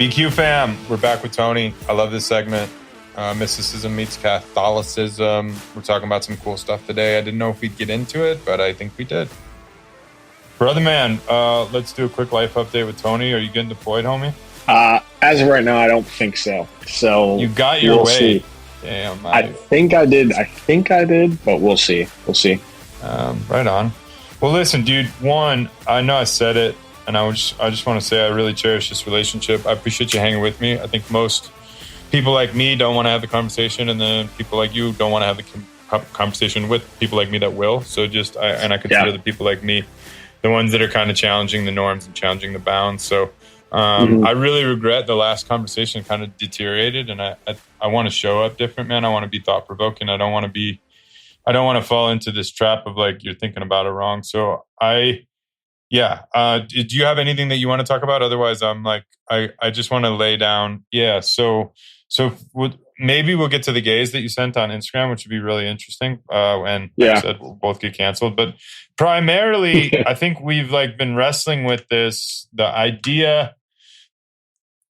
BQ fam, we're back with Tony. I love this segment. Mysticism meets Catholicism. We're talking about some cool stuff today. I didn't know if we'd get into it, but I think we did. Brother man, let's do a quick life update with Tony. Are you getting deployed, homie? As of right now, I don't think so. So you got your way. See. Damn. I think I did, but we'll see. Right on. Well, listen, dude. One, I know I said it, and I just want to say I really cherish this relationship. I appreciate you hanging with me. I think most people like me don't want to have the conversation, and then people like you don't want to have the conversation with people like me that will. So I consider the people like me the ones that are kind of challenging the norms and challenging the bounds. So I really regret the last conversation kind of deteriorated, and I want to show up different, man. I want to be thought provoking. I don't want to fall into this trap of like you're thinking about it wrong. So do you have anything that you want to talk about? Otherwise, I'm like I just want to lay down. Yeah. So maybe we'll get to the gays that you sent on Instagram, which would be really interesting. And like I said, we'll both get canceled. But primarily, I think we've like been wrestling with this. The idea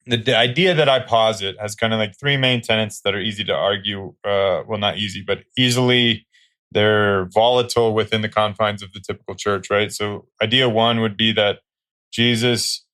that I posit has kind of like three main tenets that are easy to argue. Well, not easy, but easily they're volatile within the confines of the typical church, right? So idea one would be that Jesus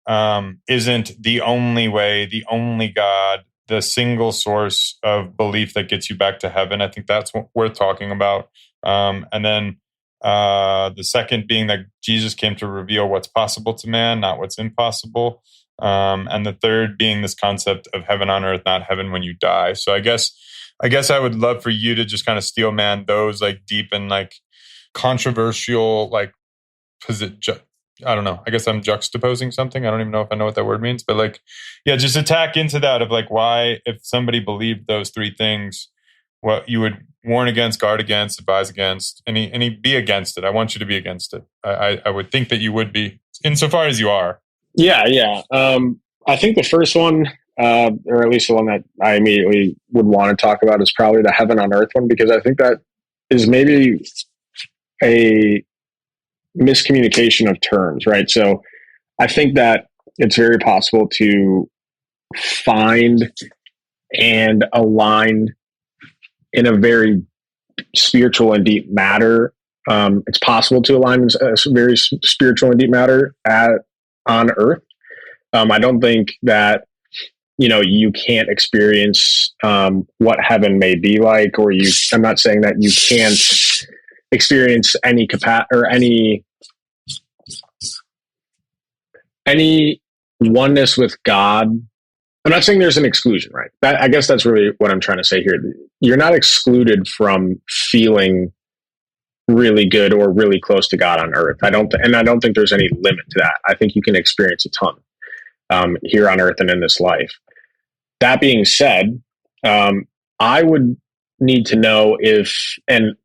isn't the only way, the only God, the single source of belief that gets you back to heaven. I think that's what we're talking about. And then the second being that Jesus came to reveal what's possible to man, not what's impossible. And the third being this concept of heaven on earth, not heaven when you die. So I guess I would love for you to just kind of steel man those like deep and like controversial, like, I don't know. I guess I'm juxtaposing something. I don't even know if I know what that word means, but like, yeah, just attack into that of like, why, if somebody believed those three things, what you would warn against, guard against, advise against, any be against it. I want you to be against it. I would think that you would be, insofar as you are. Yeah. I think the first one, or at least the one that I immediately would want to talk about, is probably the heaven on earth one, because I think that is maybe a miscommunication of terms, right? So I think that it's very possible to find and align in a very spiritual and deep matter. It's possible to align in a very spiritual and deep matter on earth. I don't think that, you can't experience what heaven may be like, or I'm not saying that you can't experience any any oneness with God. I'm not saying there's an exclusion, right? I guess that's really what I'm trying to say here. You're not excluded from feeling really good or really close to God on earth. I don't think there's any limit to that. I think you can experience a ton here on earth and in this life. That being said, I would need to know and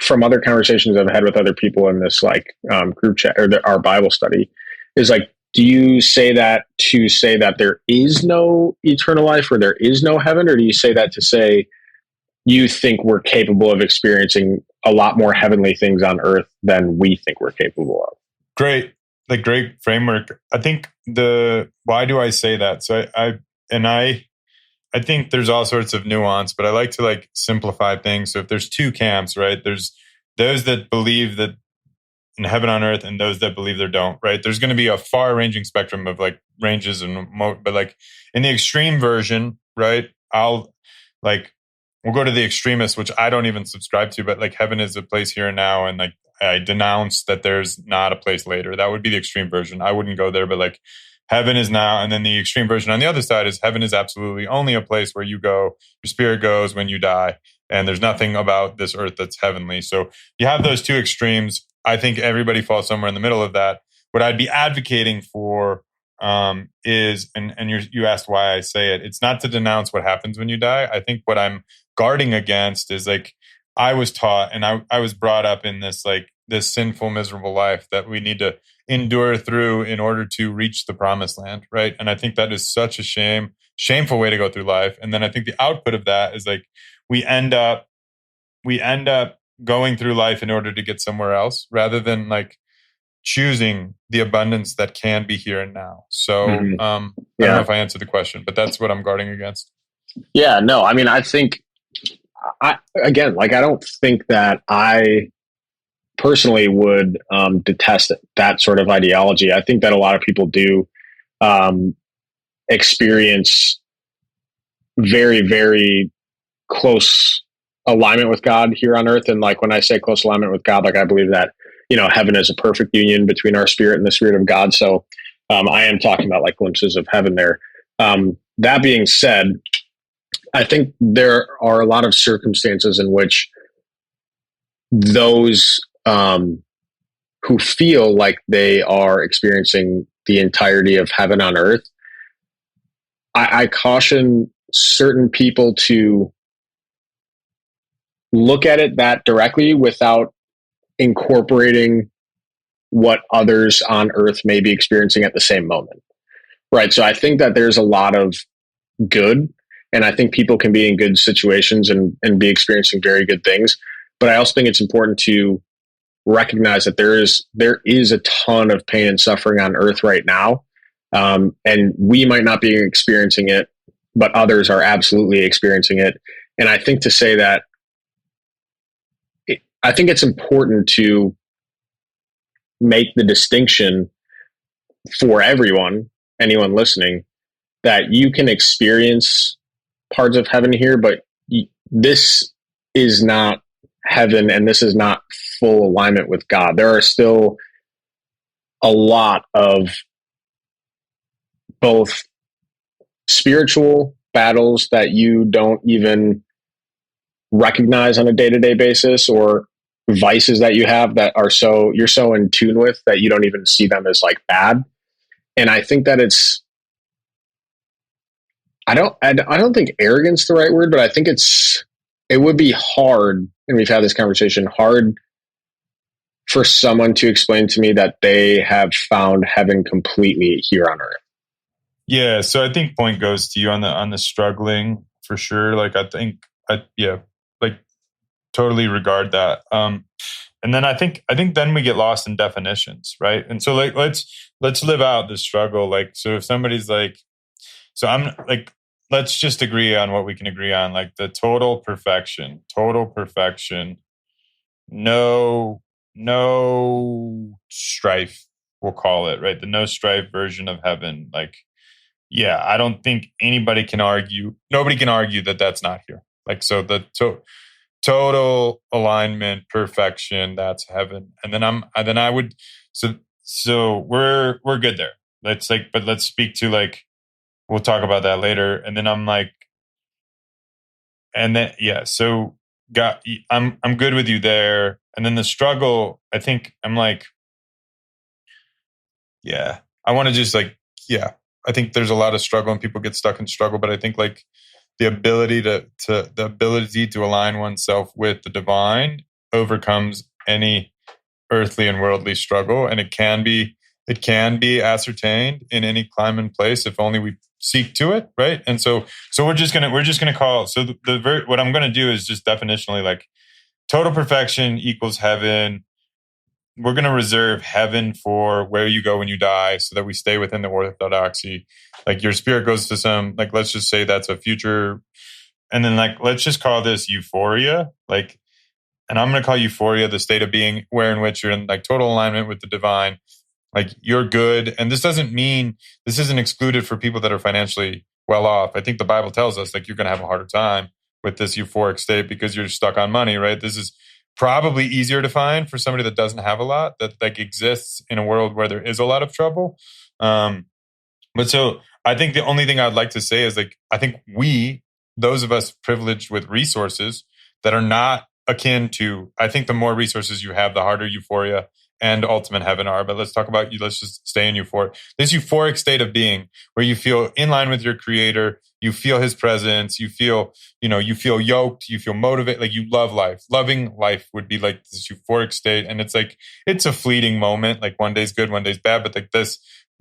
from other conversations I've had with other people in this like group chat or our Bible study, is like, do you say that to say that there is no eternal life or there is no heaven? Or do you say that to say you think we're capable of experiencing a lot more heavenly things on earth than we think we're capable of? Great framework. I think why do I say that? So I think there's all sorts of nuance, but I like to like simplify things. So if there's two camps, right? There's those that believe that in heaven on earth and those that believe there don't, right? There's going to be a far ranging spectrum of like ranges but like in the extreme version, right? We'll go to the extremists, which I don't even subscribe to, but like heaven is a place here and now. And like, I denounce that there's not a place later. That would be the extreme version. I wouldn't go there, but like heaven is now. And then the extreme version on the other side is heaven is absolutely only a place where you go, your spirit goes when you die. And there's nothing about this earth that's heavenly. So you have those two extremes. I think everybody falls somewhere in the middle of that. What I'd be advocating for is, and you asked why I say it, it's not to denounce what happens when you die. I think what I'm guarding against is like, I was taught and I was brought up in this sinful, miserable life that we need to endure through in order to reach the promised land, right? And I think that is such a shameful way to go through life. And then I think the output of that is like we end up going through life in order to get somewhere else, rather than like choosing the abundance that can be here and now. So Mhm. I don't know if I answered the question, but that's what I'm guarding against. Yeah, no, I mean, I think, again, like, I don't think that I personally would detest that sort of ideology. I think that a lot of people do um, experience very, very close alignment with God here on earth. And like when I say close alignment with God, like I believe that, heaven is a perfect union between our spirit and the spirit of God. So I am talking about like glimpses of heaven there. That being said, I think there are a lot of circumstances in which those who feel like they are experiencing the entirety of heaven on earth, I caution certain people to look at it that directly without incorporating what others on earth may be experiencing at the same moment. Right. So I think that there's a lot of good, and I think people can be in good situations and be experiencing very good things. But I also think it's important to recognize that there is a ton of pain and suffering on earth right now. And we might not be experiencing it, but others are absolutely experiencing it. And I think to say that, I think it's important to make the distinction for anyone listening, that you can experience parts of heaven here, but this is not heaven and this is not full alignment with God. There are still a lot of both spiritual battles that you don't even recognize on a day-to-day basis, or vices that you have that you're so in tune with that you don't even see them as like bad. And I think that I don't think arrogance is the right word, but I think it would be hard, and we've had this conversation, hard for someone to explain to me that they have found heaven completely here on earth. Yeah, so I think point goes to you on the struggling for sure. Like like totally regard that. And then I think then we get lost in definitions, right? And so like let's live out the struggle. Like, so if somebody's like, so I'm like, let's just agree on what we can agree on, like the total perfection, no strife, we'll call it, right? The no strife version of heaven. Like, yeah, I don't think nobody can argue that that's not here. Like, so the total alignment, perfection, that's heaven. And then I would, so we're good there. But let's speak to, like, we'll talk about that later. And then I'm like, and then, yeah, so I'm good with you there. And then the struggle, I think I'm like, yeah, I want to just like, yeah, I think there's a lot of struggle and people get stuck in struggle, but I think like the ability to align oneself with the divine overcomes any earthly and worldly struggle. And it can be ascertained in any climb and place if only we seek to it, right? And so we're just gonna call, so what I'm gonna do is just definitionally, like, total perfection equals heaven. We're going to reserve heaven for where you go when you die, so that we stay within the orthodoxy. Like, your spirit goes to some, like, let's just say that's a future. And then, like, let's just call this euphoria. Like, and I'm going to call euphoria the state of being in which you're in like total alignment with the divine. Like, you're good. And this isn't excluded for people that are financially well off. I think the Bible tells us, like, you're going to have a harder time with this euphoric state because you're stuck on money, right? This is probably easier to find for somebody that doesn't have a lot, that like exists in a world where there is a lot of trouble. But so I think the only thing I'd like to say is, like, I think those of us privileged with resources that are not akin to, I think the more resources you have, the harder euphoria and ultimate heaven are. But let's talk about you. Let's just stay in this euphoric state of being where you feel in line with your creator. You feel his presence. You feel yoked. You feel motivated. Like, you love life. Loving life would be like this euphoric state. And it's like, it's a fleeting moment. Like, one day's good, one day's bad. But like this,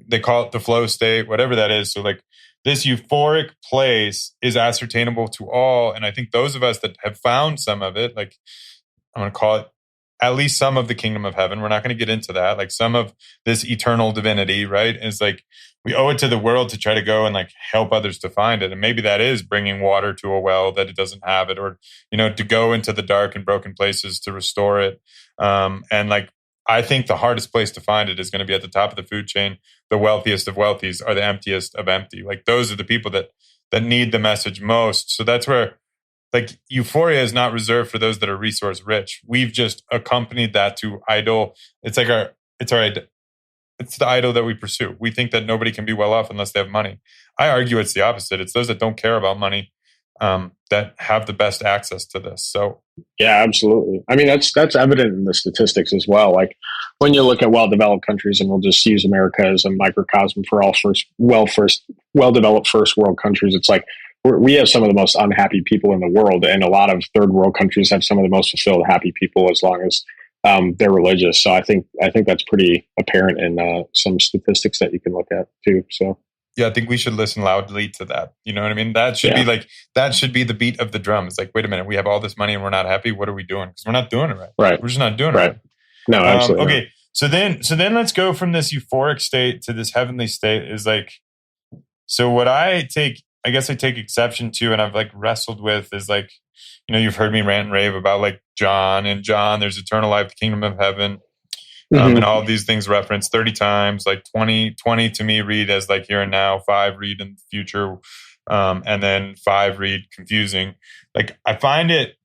they call it the flow state, whatever that is. So like, this euphoric place is ascertainable to all. And I think those of us that have found some of it, like, I'm going to call it at least some of the kingdom of heaven. We're not going to get into that. Like some of this eternal divinity, right? Is like we owe it to the world to try to go and like help others to find it. And maybe that is bringing water to a well that it doesn't have it, or, to go into the dark and broken places to restore it. And like, I think the hardest place to find it is going to be at the top of the food chain. The wealthiest of wealthies are the emptiest of empty. Like those are the people that need the message most. So that's where like euphoria is not reserved for those that are resource rich. We've just accompanied that to idol. It's like it's the idol that we pursue. We think that nobody can be well off unless they have money. I argue it's the opposite. It's those that don't care about money that have the best access to this. So yeah, absolutely. I mean, that's evident in the statistics as well. Like when you look at well-developed countries, and we'll just use America as a microcosm for all well-developed first world countries. It's like we have some of the most unhappy people in the world, and a lot of third world countries have some of the most fulfilled, happy people as long as they're religious. So I think that's pretty apparent in some statistics that you can look at too. So yeah, I think we should listen loudly to that. You know what I mean? That should be like that should be the beat of the drum. It's like, wait a minute, we have all this money and we're not happy. What are we doing? Because we're not doing it right. Right. We're just not doing it right. No, absolutely. Okay. Not. So then let's go from this euphoric state to this heavenly state. Is like, so what I take exception to, and I've like wrestled with, is like, you've heard me rant and rave about like John, there's eternal life, the kingdom of heaven. And all of these things referenced 30 times, like 20 to me read as like here and now, 5 read in the future, and then 5 read confusing. Like I find it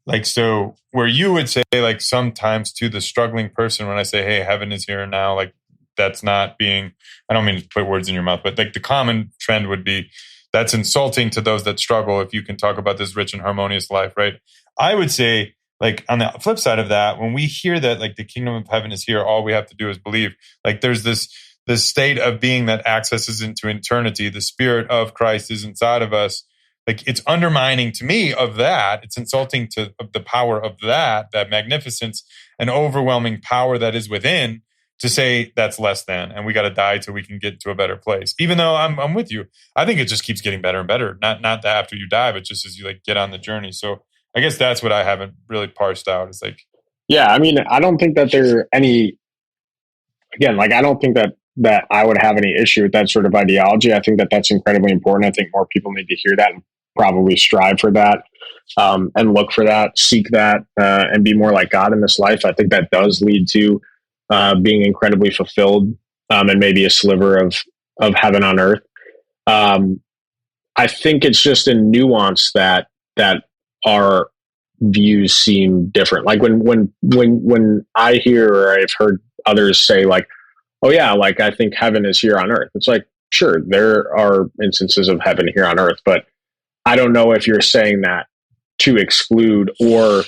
like, so where you would say like sometimes to the struggling person, when I say, hey, heaven is here and now, like that's not being, I don't mean to put words in your mouth, but like the common trend would be that's insulting to those that struggle if you can talk about this rich and harmonious life, right? I would say, like on the flip side of that, when we hear that like the kingdom of heaven is here, all we have to do is believe. Like there's this state of being that accesses into eternity. The Spirit of Christ is inside of us. Like it's undermining to me of that. It's insulting to the power of that magnificence and overwhelming power that is within, to say that's less than, and we got to die till we can get to a better place. Even though I'm with you, I think it just keeps getting better and better. Not that after you die, but just as you like get on the journey. So I guess that's what I haven't really parsed out. Is like, yeah, I mean, I don't think that there are any. Again, like I don't think that I would have any issue with that sort of ideology. I think that that's incredibly important. I think more people need to hear that and probably strive for that, and look for that, seek that, and be more like God in this life. I think that does lead to being incredibly fulfilled, and maybe a sliver of heaven on earth. I think it's just a nuance that our views seem different. Like when I hear, or I've heard others say like, oh yeah, like I think heaven is here on earth. It's like, sure, there are instances of heaven here on earth, but I don't know if you're saying that to exclude or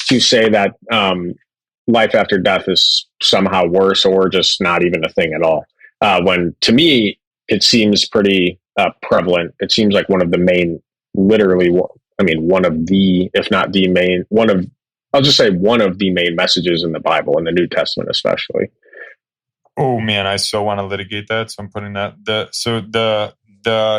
to say that life after death is somehow worse or just not even a thing at all. When to me, it seems pretty prevalent. It seems like one of the main, literally, one of the, if not the main, I'll just say one of the main messages in the Bible, in the New Testament especially. Oh man, I so want to litigate that. So I'm putting that,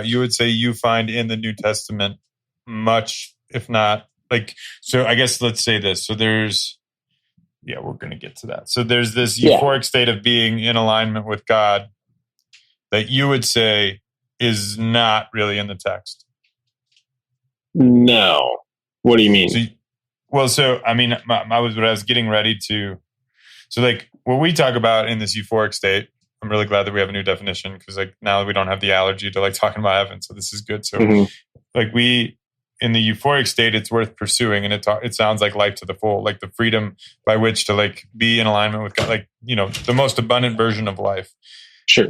you would say you find in the New Testament much, if not like, so I guess let's say this. So we're going to get to that. So there's this euphoric state of being in alignment with God that you would say is not really in the text. No. What do you mean? I was getting ready to, so like what we talk about in this euphoric state, I'm really glad that we have a new definition, because like now we don't have the allergy to like talking about heaven. So this is good. So like in the euphoric state, it's worth pursuing, and it sounds like life to the full, like the freedom by which to like be in alignment with God, like, the most abundant version of life. Sure.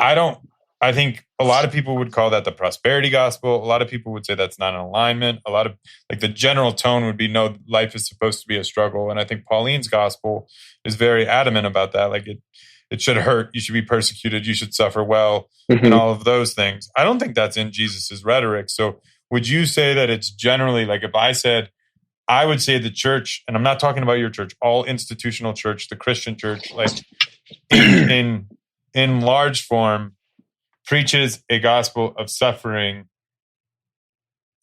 I think a lot of people would call that the prosperity gospel. A lot of people would say that's not in alignment. A lot of like the general tone would be, no, life is supposed to be a struggle. And I think Pauline's gospel is very adamant about that. Like it should hurt. You should be persecuted. You should suffer well, and all of those things. I don't think that's in Jesus's rhetoric. So would you say that it's generally like, if I said, I would say the church, and I'm not talking about your church, all institutional church, the Christian church, like in large form, preaches a gospel of suffering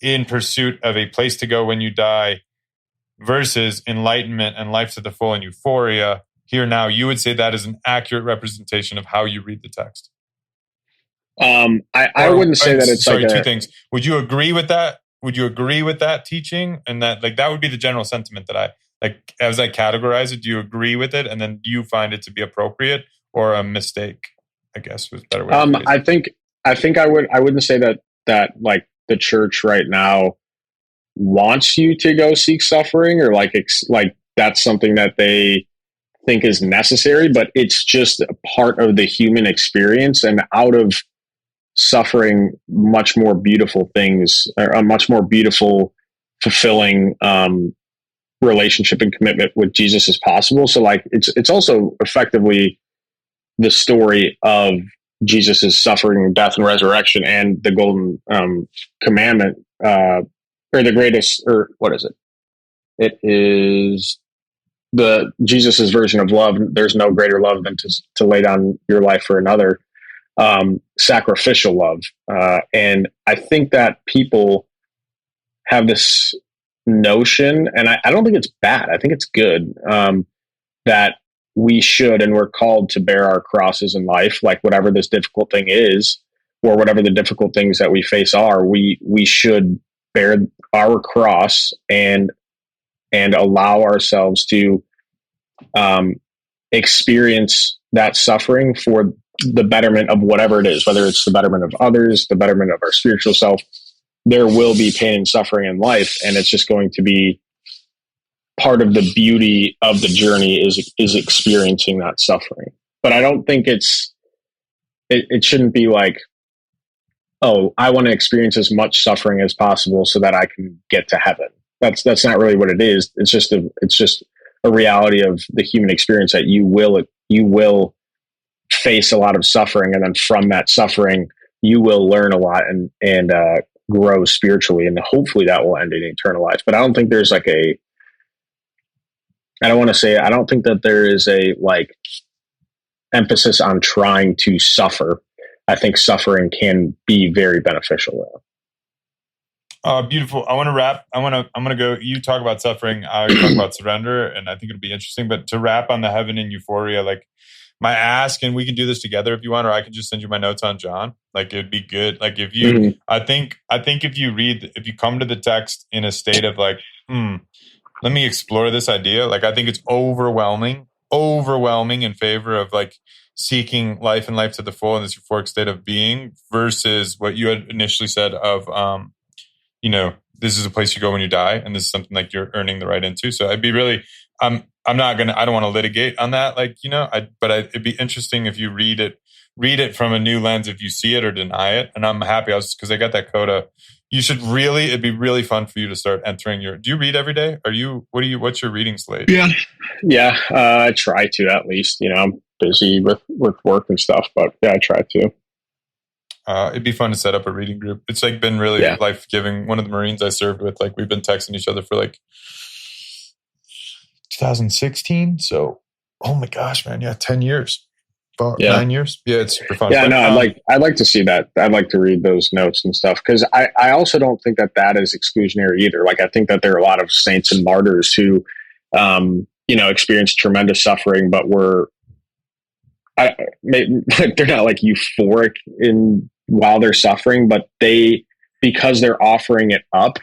in pursuit of a place to go when you die, versus enlightenment and life to the full and euphoria here now, you would say that is an accurate representation of how you read the text? I wouldn't say that it's two things. Would you agree with that? Would you agree with that teaching? And that, like, that would be the general sentiment that I, like, as I categorize it, do you agree with it? And then do you find it to be appropriate or a mistake, I guess was a better way to phrase it. I think I wouldn't say that like the church right now wants you to go seek suffering, or like that's something that they think is necessary, but it's just a part of the human experience, and out of suffering, much more beautiful things, or a much more beautiful, fulfilling relationship and commitment with Jesus is possible. So like it's also effectively the story of Jesus's suffering, death, and resurrection, and the golden commandment, or the greatest, or what is it? It is the Jesus's version of love. There's no greater love than to lay down your life for another. Sacrificial love. And I think that people have this notion, and I don't think it's bad, I think it's good, that we should, and we're called to bear our crosses in life, like whatever this difficult thing is, or whatever the difficult things that we face are, we should bear our cross and allow ourselves to experience that suffering for the betterment of whatever it is, whether it's the betterment of others, the betterment of our spiritual self. There will be pain and suffering in life, and it's just going to be part of the beauty of the journey is experiencing that suffering. But I don't think it shouldn't be like, oh, I want to experience as much suffering as possible so that I can get to heaven. That's not really what it is. It's just a reality of the human experience, that you will face a lot of suffering, and then from that suffering you will learn a lot and grow spiritually, and hopefully that will end in eternal life. But I don't think there's like I don't think that there is a like emphasis on trying to suffer. I think suffering can be very beneficial though. Beautiful. I want to wrap. I'm going to go, you talk about suffering, I talk about surrender, and I think it'll be interesting. But to wrap on the heaven and euphoria, like, my ask, and we can do this together if you want, or I can just send you my notes on John. Like, it'd be good. Like, if you, I think if you come to the text in a state of like, let me explore this idea. Like, I think it's overwhelming in favor of like seeking life and life to the full in this euphoric state of being, versus what you had initially said of, this is a place you go when you die, and this is something like you're earning the right into. So I'd be really, I don't want to litigate on that. Like, it'd be interesting if you read it from a new lens, if you see it or deny it. And I'm happy because I got that coda. It'd be really fun for you to start entering do you read every day? What's your reading slate? Yeah. I try to, at least, I'm busy with work and stuff, but yeah, I try to. It'd be fun to set up a reading group. It's like been really life-giving. One of the Marines I served with, like, we've been texting each other for like 2016. So, oh my gosh, man. Yeah. 10 years, 9 years. Yeah. It's super fun. Yeah. I'd like to see that. I'd like to read those notes and stuff. Cause I also don't think that is exclusionary either. Like, I think that there are a lot of saints and martyrs who, experienced tremendous suffering, but they're not like euphoric while they're suffering, but because they're offering it up,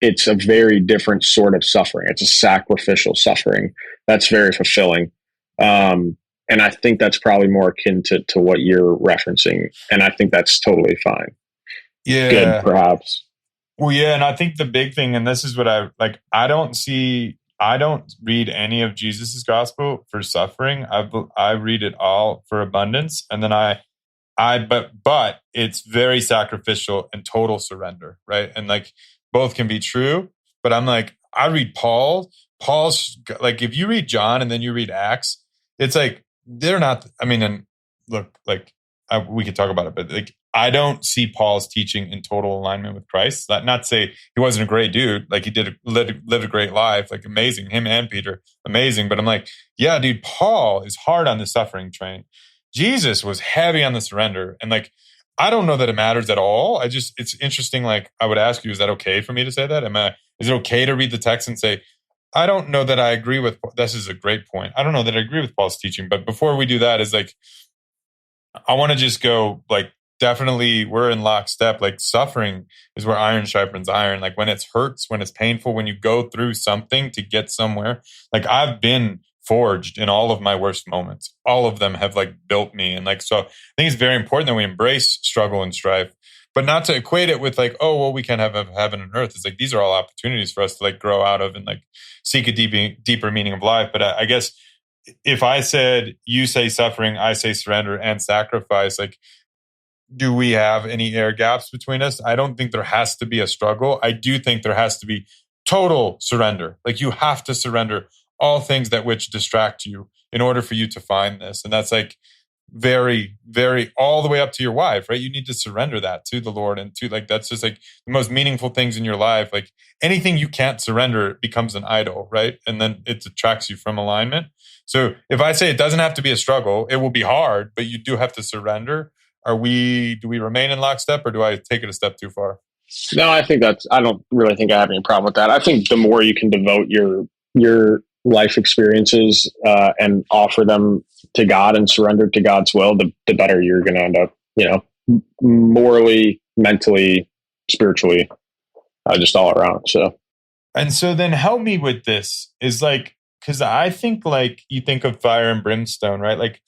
it's a very different sort of suffering. It's a sacrificial suffering that's very fulfilling. And I think that's probably more akin to what you're referencing. And I think that's totally fine. Yeah. Good, perhaps. Well, yeah. And I think the big thing, and this is what I don't read any of Jesus's gospel for suffering. I read it all for abundance. And then but it's very sacrificial and total surrender. Right. And like, both can be true, but I'm like, I read Paul's like, if you read John and then you read Acts, it's like, they're not, and look, like, we could talk about it, but like, I don't see Paul's teaching in total alignment with Christ. Not to say he wasn't a great dude. Like, he lived a great life, like, amazing. Him and Peter, amazing. But I'm like, yeah, dude, Paul is hard on the suffering train. Jesus was heavy on the surrender. And like, I don't know that it matters at all. It's interesting. Like, I would ask you, is that okay for me to say that? Is it okay to read the text and say, I don't know that I agree with, this is a great point. I don't know that I agree with Paul's teaching, but before we do that is like, I want to just go like, definitely we're in lockstep. Like suffering is where iron sharpens iron. Like when it hurts, when it's painful, when you go through something to get somewhere, like I've been forged in all of my worst moments. All of them have like built me. And like, so I think it's very important that we embrace struggle and strife, but not to equate it with like, oh, well, we can't have heaven and earth. It's like, these are all opportunities for us to like grow out of and like seek a deeper meaning of life. But I guess if I said, you say suffering, I say surrender and sacrifice, like, do we have any air gaps between us? I don't think there has to be a struggle. I do think there has to be total surrender. Like you have to surrender all things that which distract you in order for you to find this. And that's like very, very all the way up to your wife, right? You need to surrender that to the Lord and to like, that's just like the most meaningful things in your life. Like anything you can't surrender becomes an idol, right? And then it detracts you from alignment. So if I say it doesn't have to be a struggle, it will be hard, but you do have to surrender. Do we remain in lockstep or do I take it a step too far? No, I don't really think I have any problem with that. I think the more you can devote your life experiences and offer them to God and surrender to God's will, the better you're going to end up, morally, mentally, spiritually, just all around. So, and so then help me with this is like, because I think like you think of fire and brimstone, right? Like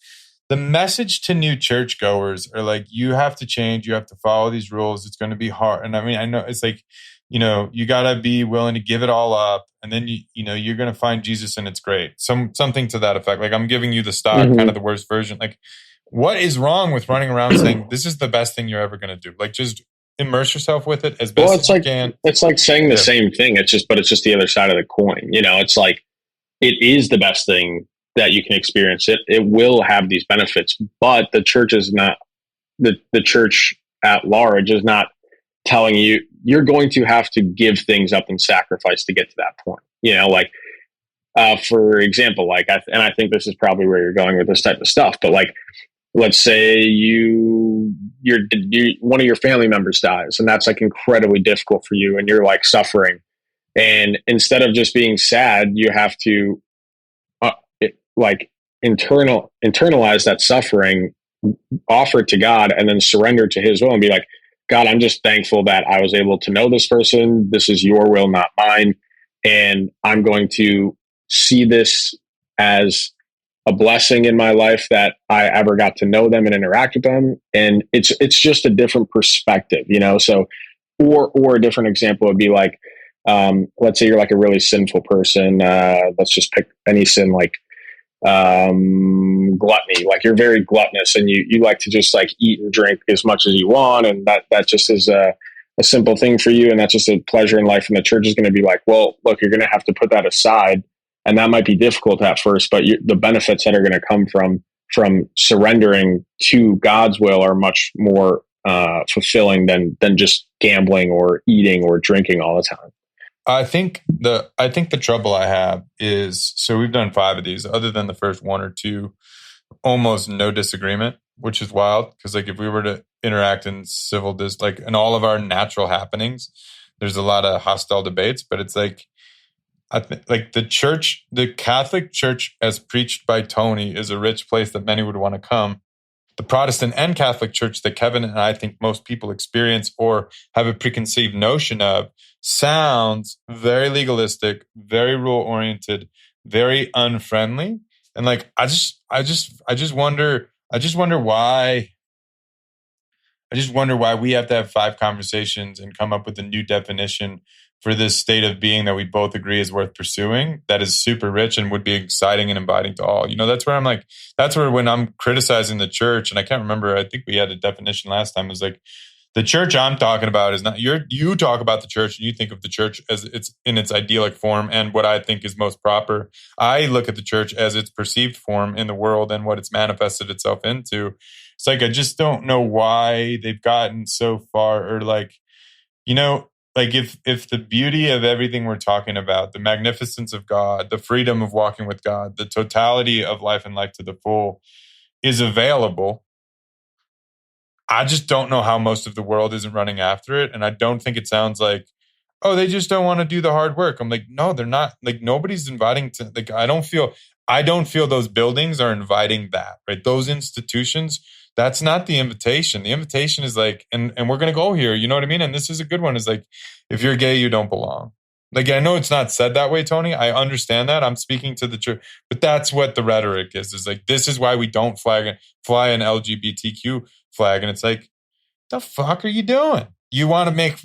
the message to new churchgoers are like, you have to change, you have to follow these rules. It's going to be hard. And I mean, I know it's like, you got to be willing to give it all up. And then, you're going to find Jesus and it's great. Something to that effect. Like I'm giving you the stock, kind of the worst version. Like what is wrong with running around saying this is the best thing you're ever going to do? Like just immerse yourself with it as best as you can. It's like saying the same thing. It's just the other side of the coin. It's like, it is the best thing that you can experience. It will have these benefits, but the church is not, the church at large is not telling you you're going to have to give things up and sacrifice to get to that point. For example, and I think this is probably where you're going with this type of stuff, but like, let's say one of your family members dies and that's like incredibly difficult for you and you're like suffering. And instead of just being sad, you have to internalize that suffering, offer it to God, and then surrender to His will and be like, God, I'm just thankful that I was able to know this person. This is your will, not mine. And I'm going to see this as a blessing in my life that I ever got to know them and interact with them. And it's just a different perspective, So, or a different example would be like, let's say you're like a really sinful person. Let's just pick any sin, like gluttony. Like you're very gluttonous and you like to just like eat and drink as much as you want, and that just is a simple thing for you, and that's just a pleasure in life. And the church is going to be like, well, look, you're going to have to put that aside, and that might be difficult at first, but the benefits that are going to come from surrendering to God's will are much more fulfilling than just gambling or eating or drinking all the time. I think the trouble I have is, so we've done 5 of these, other than the first 1 or 2, almost no disagreement, which is wild. Because like if we were to interact in civil, like in all of our natural happenings, there's a lot of hostile debates. But it's like, I think like the Catholic Church as preached by Tony is a rich place that many would want to come. The Protestant and Catholic Church that Kevin and I think most people experience or have a preconceived notion of sounds very legalistic, very rule oriented, very unfriendly. And like, I just wonder why we have to have 5 conversations and come up with a new definition for this state of being that we both agree is worth pursuing, that is super rich and would be exciting and inviting to all. That's where when I'm criticizing the church, and I can't remember, I think we had a definition last time, it was like, the church I'm talking about is not, you talk about the church and you think of the church as it's in its idyllic form and what I think is most proper. I look at the church as its perceived form in the world and what it's manifested itself into. It's like, I just don't know why they've gotten so far, or like, like if the beauty of everything we're talking about, the magnificence of God, the freedom of walking with God, the totality of life and life to the full is available, I just don't know how most of the world isn't running after it. And I don't think it sounds like oh, they just don't want to do the hard work. I'm like, no, they're not. Like, nobody's inviting to, like, I don't feel those buildings are inviting that, right? Those institutions, that's not the invitation. The invitation is like, and we're going to go here. You know what I mean? And this is a good one, is like, if you're gay, you don't belong. Like, I know it's not said that way, Tony. I understand that. I'm speaking to the church, but that's what the rhetoric is like, this is why we don't fly an LGBTQ flag. And it's like, the fuck are you doing? You want to make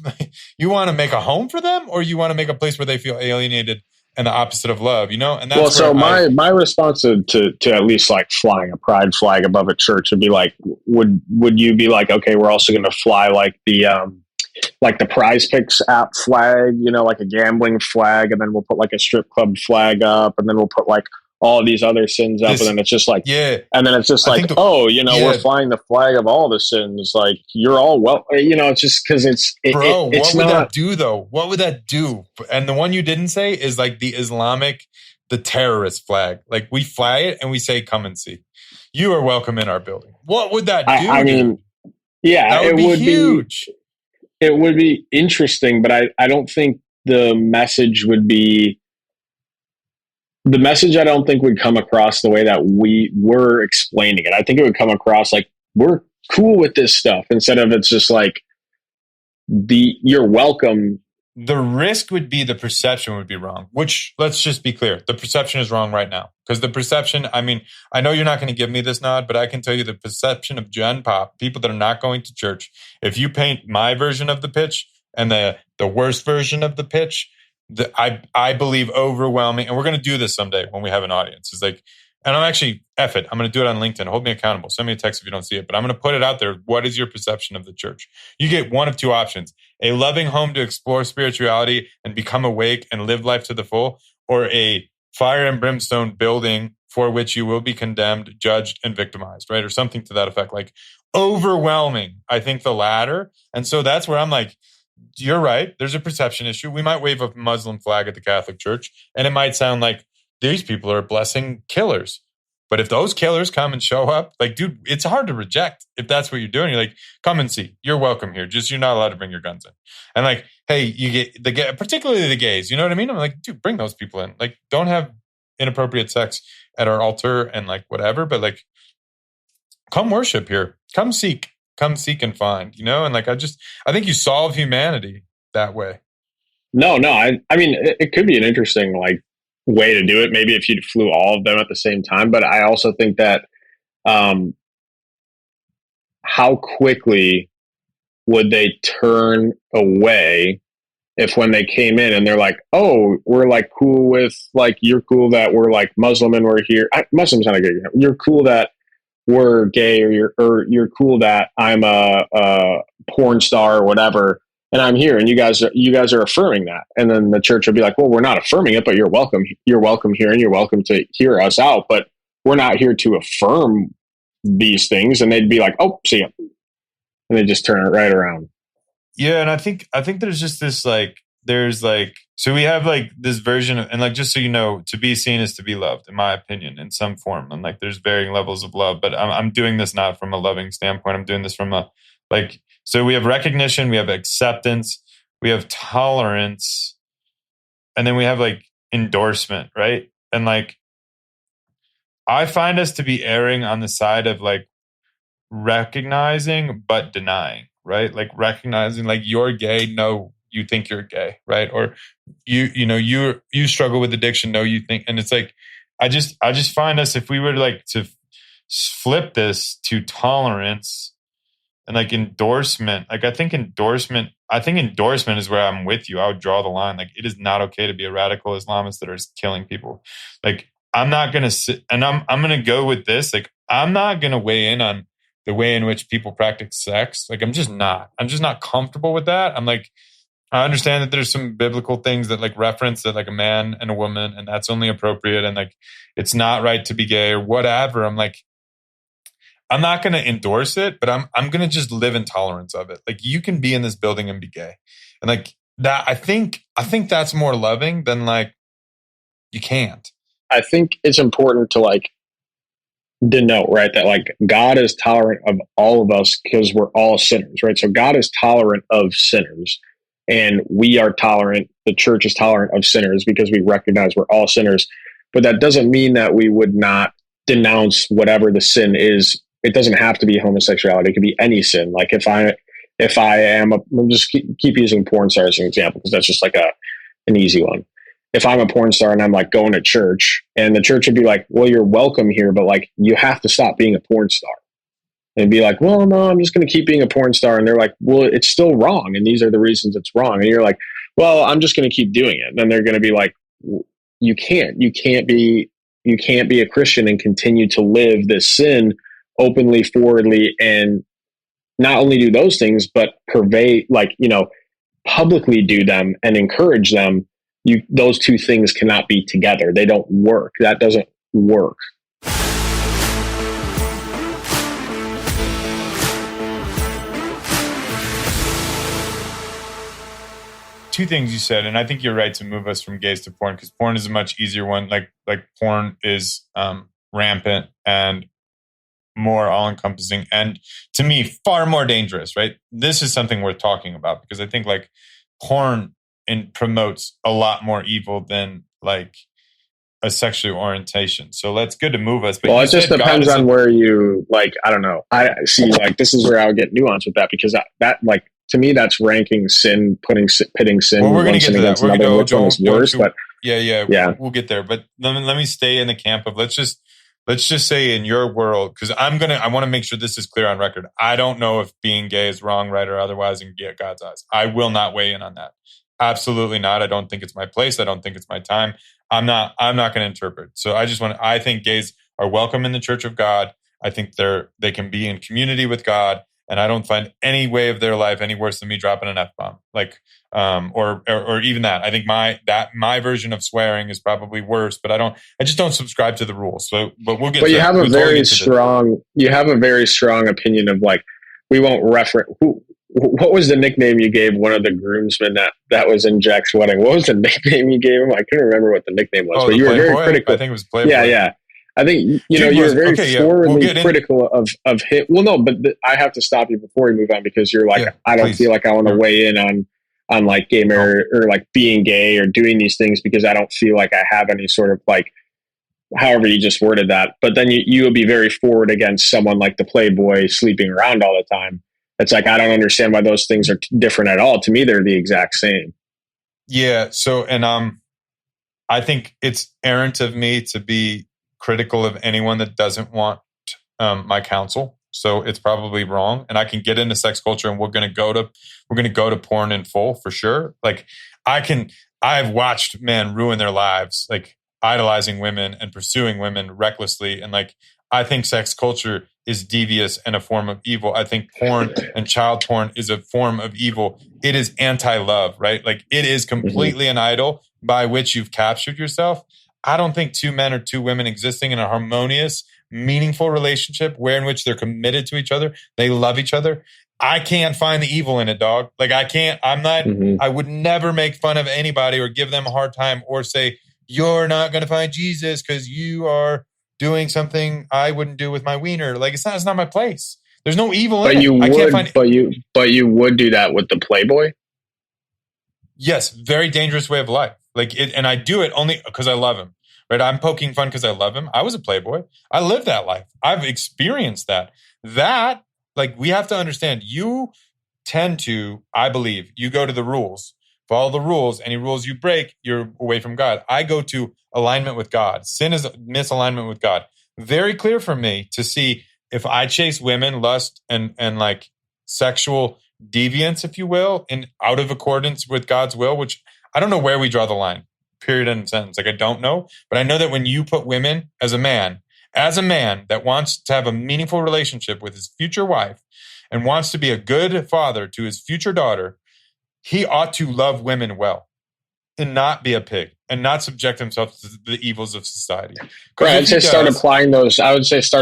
a home for them, or you want to make a place where they feel alienated and the opposite of love, you know? And that's so my response to at least like flying a pride flag above a church would be like, would you be like, okay, we're also going to fly like the Prize Picks app flag, you know, like a gambling flag, and then we'll put like a strip club flag up, and then we'll put like all of these other sins up, and then it's just like, yeah, and then it's just like, we're flying the flag of all the sins, like, you're all well, you know, it's just because it's what would that do though? What would that do? And the one you didn't say is like the terrorist flag. Like, we fly it and we say, come and see. You are welcome in our building. What would that do? I mean, yeah, that would be huge. It would be interesting, but I don't think the message would be. The message, I don't think, would come across the way that we were explaining it. I think it would come across like, we're cool with this stuff, instead of it's just like, you're welcome. The risk would be the perception would be wrong, which, let's just be clear, the perception is wrong right now. Because the perception, I mean, I know you're not going to give me this nod, but I can tell you the perception of Gen Pop, people that are not going to church, if you paint my version of the pitch and the worst version of the pitch, I believe overwhelming, and we're going to do this someday when we have an audience. It's like, and I'm actually, F it, I'm going to do it on LinkedIn. Hold me accountable. Send me a text if you don't see it, but I'm going to put it out there. What is your perception of the church? You get one of two options: a loving home to explore spirituality and become awake and live life to the full, or a fire and brimstone building for which you will be condemned, judged, and victimized, right? Or something to that effect. Like, overwhelming, I think the latter. And so that's where I'm like, you're right. There's a perception issue. We might wave a Muslim flag at the Catholic Church, and it might sound like these people are blessing killers. But if those killers come and show up, like, dude, it's hard to reject if that's what you're doing. You're like, come and see. You're welcome here. Just, you're not allowed to bring your guns in. And like, hey, you get particularly the gays. You know what I mean? I'm like, dude, bring those people in. Like, don't have inappropriate sex at our altar and like whatever. But like, come worship here. Come seek and find, you know? And like, I think you solve humanity that way. No, I mean, it could be an interesting like way to do it. Maybe if you flew all of them at the same time, but I also think that, how quickly would they turn away if when they came in and they're like, oh, we're like cool with like, you're cool that we're like Muslim and we're here. Muslim's not a good example. You're cool that we're gay, or you're cool that I'm a porn star or whatever, and I'm here, and you guys are affirming that. And then the church would be like, well, we're not affirming it, but you're welcome here, and you're welcome to hear us out, but we're not here to affirm these things. And they'd be like, oh, see ya. And they just turn it right around. Yeah, and I think there's just this like, there's like, so we have like this version of, and like, just so you know, to be seen is to be loved, in my opinion, in some form. And like, there's varying levels of love, but I'm doing this not from a loving standpoint. I'm doing this from a, like, so we have recognition, we have acceptance, we have tolerance, and then we have like endorsement, right? And like, I find us to be erring on the side of like recognizing but denying, right? Like recognizing like, you're gay, no, you think you're gay, right? Or you struggle with addiction, no, you think, and it's like, I just find us, if we were like to flip this to tolerance and like endorsement, like I think endorsement is where I'm with you. I would draw the line. Like, it is not okay to be a radical Islamist that is killing people. Like, I'm not going to sit, and I'm going to go with this. Like, I'm not going to weigh in on the way in which people practice sex. Like, I'm just not comfortable with that. I'm like, I understand that there's some biblical things that like reference that like a man and a woman, and that's only appropriate. And like, it's not right to be gay or whatever. I'm like, I'm not going to endorse it, but I'm going to just live in tolerance of it. Like, you can be in this building and be gay. And like that, I think that's more loving than like, you can't. I think it's important to like denote, right, that like God is tolerant of all of us because we're all sinners, right? So God is tolerant of sinners. and we are tolerant, the church is tolerant of sinners because we recognize we're all sinners. But that doesn't mean that we would not denounce whatever the sin is. It doesn't have to be homosexuality. It could be any sin. Like if I am, I'm just keep using porn star as an example because that's just like an easy one. If I'm a porn star and I'm like going to church, and the church would be like, well, you're welcome here, but like you have to stop being a porn star. And be like, well, no, I'm just going to keep being a porn star. And they're like, well, it's still wrong. And these are the reasons it's wrong. And you're like, well, I'm just going to keep doing it. And then they're going to be like, you can't be a Christian and continue to live this sin openly, forwardly, and not only do those things, but pervade, like, publicly do them and encourage them. Those two things cannot be together. They don't work. That doesn't work. Two things you said, and I think you're right to move us from gays to porn, because porn is a much easier one. Like porn is rampant and more all-encompassing, and to me far more dangerous, right? This is something worth talking about, because I think like porn promotes a lot more evil than like a sexual orientation. So that's good to move us. But well, it just depends on where you, like, I don't know. I see, like, this is where I would get nuanced with that, because that like, to me, that's ranking sin, pitting sin. Well, we're going to get to that. We're going to go worse, but yeah, we'll get there. But let me stay in the camp of let's just say in your world, because I want to make sure this is clear on record. I don't know if being gay is wrong, right, or otherwise in God's eyes. I will not weigh in on that. Absolutely not. I don't think it's my place. I don't think it's my time. I'm not going to interpret. So I think gays are welcome in the Church of God. I think they can be in community with God. And I don't find any way of their life any worse than me dropping an F-bomb, like, or even that. I think my version of swearing is probably worse, but I just don't subscribe to the rules. So, but we'll get. But you have a very strong opinion of, like, we won't reference what was the nickname you gave one of the groomsmen that was in Jack's wedding? What was the nickname you gave him? I couldn't remember what the nickname was, but you were very critical. I think it was Playboy. Yeah. I think, you're very forwardly critical of him. Well, no, but I have to stop you before we move on, because you're like, I don't feel like I want to weigh in on like gay marriage or like being gay or doing these things, because I don't feel like I have any sort of, like, however you just worded that. But then you would be very forward against someone like the Playboy sleeping around all the time. It's like, I don't understand why those things are different at all. To me, they're the exact same. Yeah. So, and I think it's errant of me to be critical of anyone that doesn't want my counsel. So it's probably wrong. And I can get into sex culture, and we're going to go to porn in full for sure. Like I've watched men ruin their lives, like idolizing women and pursuing women recklessly. And like, I think sex culture is devious and a form of evil. I think porn and child porn is a form of evil. It is anti-love, right? Like, it is completely an idol by which you've captured yourself. I don't think two men or two women existing in a harmonious, meaningful relationship in which they're committed to each other, they love each other. I can't find the evil in it, dog. Like, I would never make fun of anybody or give them a hard time or say, you're not going to find Jesus because you are doing something I wouldn't do with my wiener. Like, it's not my place. There's no evil in it. But you would do that with the Playboy? Yes, very dangerous way of life. Like it, and I do it only because I love him. Right? I'm poking fun because I love him. I was a Playboy. I lived that life. I've experienced that. That, like, we have to understand, you tend to, I believe, you go to the rules. Follow the rules. Any rules you break, you're away from God. I go to alignment with God. Sin is misalignment with God. Very clear for me to see if I chase women, lust, and like sexual deviance, if you will, and out of accordance with God's will, which I don't know where we draw the line, period, end sentence. Like, I don't know. But I know that when you put women as a man that wants to have a meaningful relationship with his future wife and wants to be a good father to his future daughter, he ought to love women well and not be a pig and not subject himself to the evils of society. Right. I would say start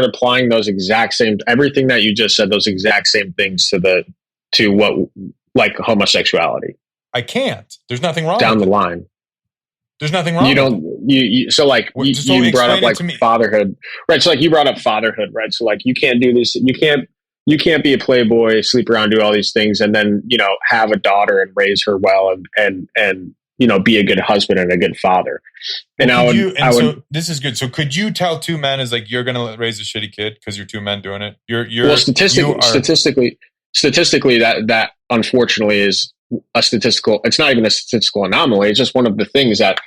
applying those exact same, everything that you just said, those exact same things to what, like, homosexuality. I can't. There's nothing wrong down with the line. There's nothing wrong. So like you brought up like fatherhood, right? So like you brought up fatherhood, right? So like you can't do this. You can't you can't be a playboy, sleep around, do all these things, and then, have a daughter and raise her well and be a good husband and a good father. And so this is good. So could you tell two men is like, you're going to raise a shitty kid because you're two men doing it? Statistically, that unfortunately is it's not even a statistical anomaly. It's just one of the things that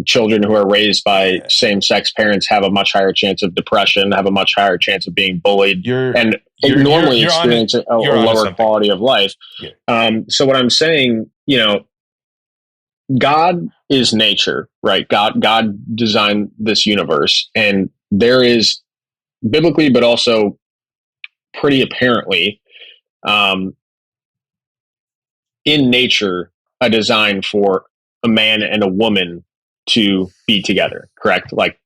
children who are raised by same-sex parents have a much higher chance of depression, have a much higher chance of being bullied, and normally experience a lower quality of life. Yeah. So what I'm saying, God is nature, right? God designed this universe, and there is biblically, but also pretty apparently, in nature, a design for a man and a woman to be together, correct? Like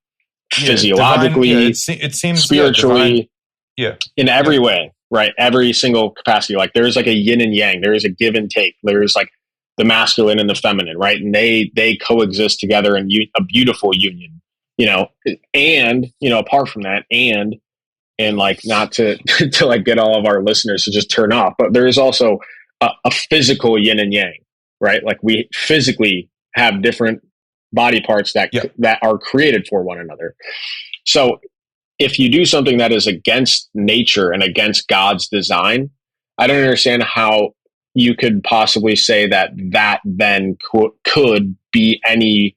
physiologically, divine, it seems spiritually, in every way, right? Every single capacity. Like there is like a yin and yang. There is a give and take. There is like the masculine and the feminine, right? And they coexist together in a beautiful union, and, apart from that, and like, not to like get all of our listeners to just turn off, but there is also a physical yin and yang, right? Like we physically have different body parts that are created for one another. So if you do something that is against nature and against God's design, I don't understand how you could possibly say that then could be any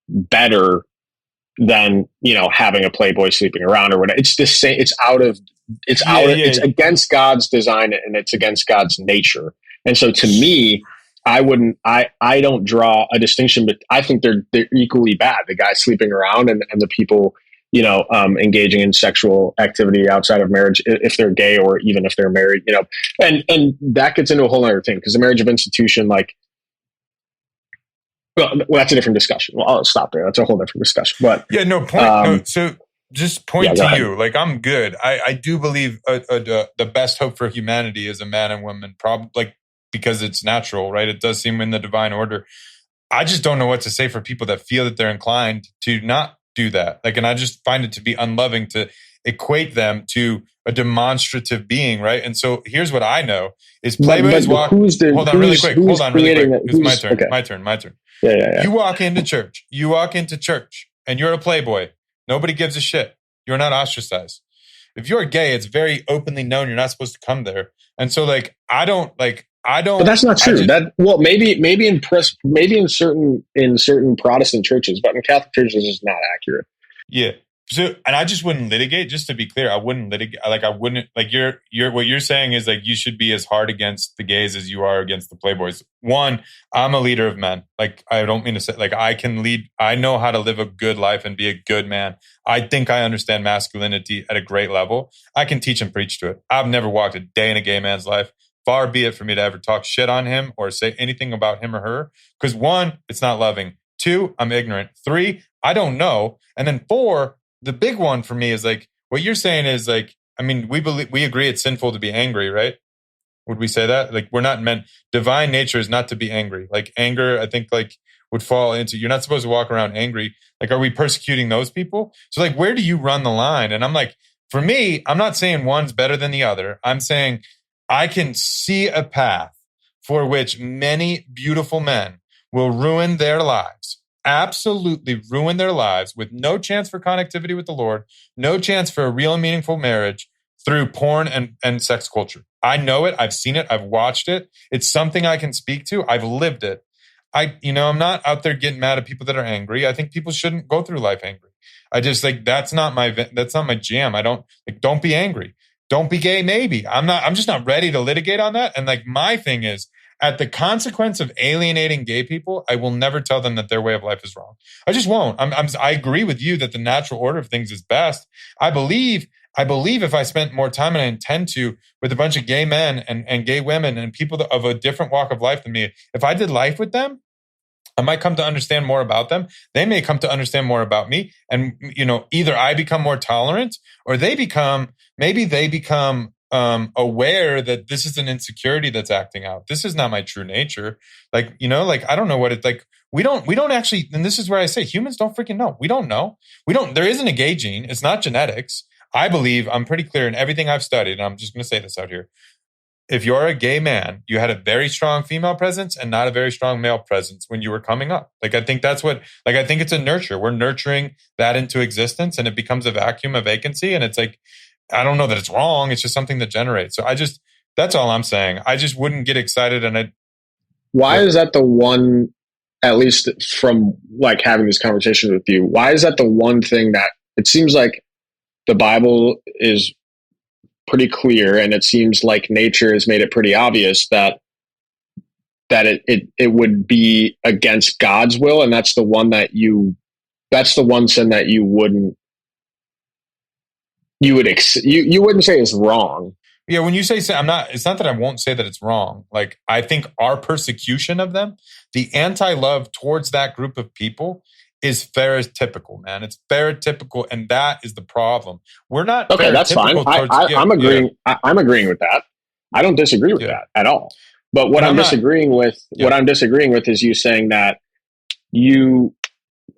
better than, having a playboy sleeping around or whatever. It's the same. It's against God's design and it's against God's nature. And so to me, I don't draw a distinction, but I think they're equally bad. The guys sleeping around and the people, engaging in sexual activity outside of marriage, if they're gay or even if they're married, and that gets into a whole other thing, because the marriage of institution, like, well, that's a different discussion. Well, I'll stop there. That's a whole different discussion. But so just point to you. Like, I'm good. I do believe the best hope for humanity is a man and woman, probably, like, because it's natural, right? It does seem in the divine order. I just don't know what to say for people that feel that they're inclined to not do that. Like, and I just find it to be unloving to equate them to a demonstrative being, right? And so here's what I know is Playboys walk. Hold on really quick. It's my turn. Okay. My turn. Yeah. You walk into church and you're a Playboy. Nobody gives a shit. You're not ostracized. If you're gay, it's very openly known you're not supposed to come there. And so, like, I don't. But that's not true. Maybe in certain Protestant churches, but in Catholic churches, it's not accurate. Yeah. So, and I just wouldn't litigate. Just to be clear, I wouldn't litigate. Like, I wouldn't, like, what you're saying is, like, you should be as hard against the gays as you are against the Playboys. One, I'm a leader of men. Like, I don't mean to say, like, I can lead. I know how to live a good life and be a good man. I think I understand masculinity at a great level. I can teach and preach to it. I've never walked a day in a gay man's life. Far be it for me to ever talk shit on him or say anything about him or her. Because one, it's not loving. Two, I'm ignorant. Three, I don't know. And then four, the big one for me is, like, what you're saying is, like, I mean, we agree it's sinful to be angry, right? Would we say that? Like, we're not meant, divine nature is not to be angry. Like, anger, I think, like, would fall into, you're not supposed to walk around angry. Like, are we persecuting those people? So, like, where do you run the line? And I'm like, for me, I'm not saying one's better than the other. I'm saying I can see a path for which many beautiful men will ruin their lives, absolutely ruin their lives, with no chance for connectivity with the Lord, no chance for a real and meaningful marriage, through porn and sex culture. I know it. I've seen it. I've watched it. It's something I can speak to. I've lived it. I'm not out there getting mad at people that are angry. I think people shouldn't go through life angry. I just, like, that's not my jam. Don't be angry. Don't be gay, maybe. I'm just not ready to litigate on that. And, like, my thing is, at the consequence of alienating gay people, I will never tell them that their way of life is wrong. I just won't. I agree with you that the natural order of things is best. I believe if I spent more time, and I intend to, with a bunch of gay men and gay women and people of a different walk of life than me, if I did life with them, I might come to understand more about them. They may come to understand more about me. And, either I become more tolerant, or maybe they become aware that this is an insecurity that's acting out. This is not my true nature. Like, I don't know what it's like. We don't actually, and this is where I say humans don't freaking know. We don't know. There isn't a gay gene. It's not genetics. I believe, I'm pretty clear in everything I've studied, and I'm just going to say this out here. If you're a gay man, you had a very strong female presence and not a very strong male presence when you were coming up. Like, I think that's what, like, I think it's a nurture. We're nurturing that into existence, and it becomes a vacuum, a vacancy. And it's like, I don't know that it's wrong. It's just something that generates. So that's all I'm saying. I just wouldn't get excited. And why is that the one, at least from like having this conversation with you, why is that the one thing that it seems like the Bible is pretty clear, and it seems like nature has made it pretty obvious that it would be against God's will, and that's the one sin that you wouldn't say is wrong. Yeah, when you say it's not that I won't say that it's wrong. Like, I think our persecution of them, the anti-love towards that group of people is stereotypical, man. It's stereotypical, and that is the problem. We're not okay. That's fine. I'm agreeing. Yeah. I'm agreeing with that. I don't disagree with that at all. But what I'm disagreeing with is you saying that you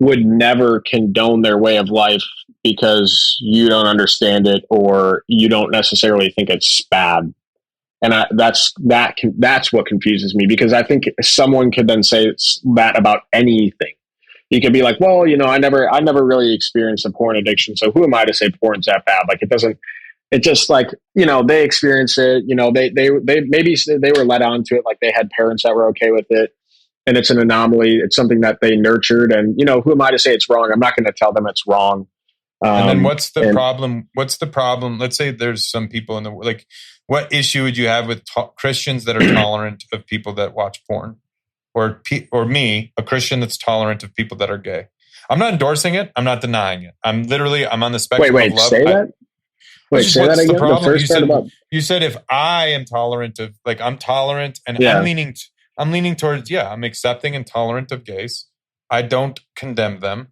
would never condone their way of life because you don't understand it or you don't necessarily think it's bad. And that's what confuses me, because I think someone could then say that about anything. You could be like, well, I never really experienced a porn addiction, so who am I to say porn's that bad? Like, it just like, they experience it, they maybe they were led on to it. Like, they had parents that were okay with it, and it's an anomaly. It's something that they nurtured, and who am I to say it's wrong? I'm not going to tell them it's wrong. And then what's the problem? What's the problem? Let's say there's some people what issue would you have with Christians that are tolerant of people that watch porn? Or me, a Christian that's tolerant of people that are gay. I'm not endorsing it. I'm not denying it. I'm on the spectrum of love. Say that? Say that again. The first part about... You said if I am tolerant of, like, I'm tolerant, and I'm leaning towards, I'm accepting and tolerant of gays. I don't condemn them.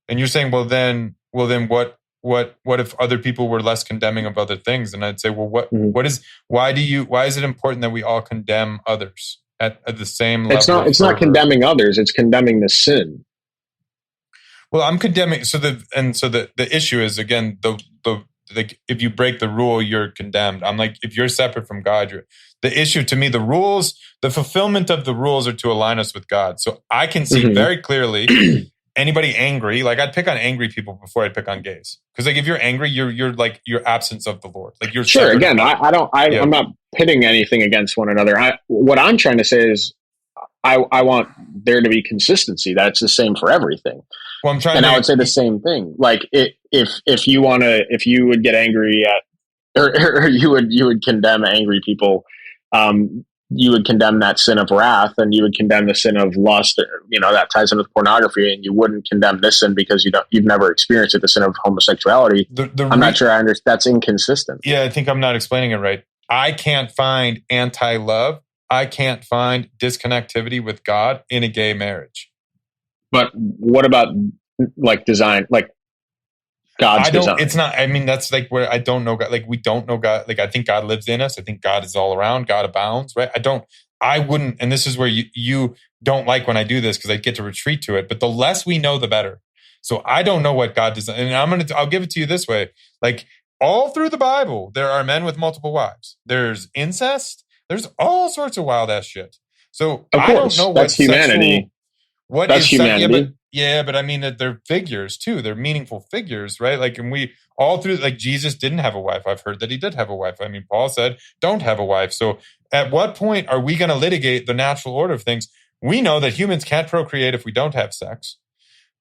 And you're saying, well then what if other people were less condemning of other things? And I'd say, well, why is it important that we all condemn others at the same level? It's not condemning others, it's condemning the sin. Well, I'm condemning. So the issue is, again, if you break the rule, you're condemned. I'm like, if you're separate from God, the issue to me, the fulfillment of the rules are to align us with God. So I can see very clearly anybody angry, like, I'd pick on angry people before I'd pick on gays. Because, like, if you're angry, you're like, your absence of the Lord. Like, you're sure. Again, I'm not pitting anything against one another. What I'm trying to say is, I want there to be consistency. That's the same for everything. Well, I would say the same thing. Like, if you would get angry at, or you would condemn angry people, you would condemn that sin of wrath, and you would condemn the sin of lust, that ties in with pornography, and you wouldn't condemn this sin because you've never experienced it, the sin of homosexuality. I'm not sure I understand. That's inconsistent. Yeah, I think I'm not explaining it right. I can't find anti-love. I can't find disconnectivity with God in a gay marriage. But what about, like, design, like God's design? It's not, I mean, that's like where I don't know God. Like, we don't know God. Like, I think God lives in us. I think God is all around. God abounds, right? I wouldn't, and this is where you don't like when I do this, because I get to retreat to it. But the less we know, the better. So I don't know what God does. And I'll give it to you this way. Like, all through the Bible, there are men with multiple wives. There's incest. There's all sorts of wild ass shit. So of course, I don't know that's humanity. That's humanity. But I mean that they're figures too. They're meaningful figures, right? Like, and we all through, like, Jesus didn't have a wife. I've heard that he did have a wife. I mean, Paul said, don't have a wife. So at what point are we going to litigate the natural order of things? We know that humans can't procreate if we don't have sex.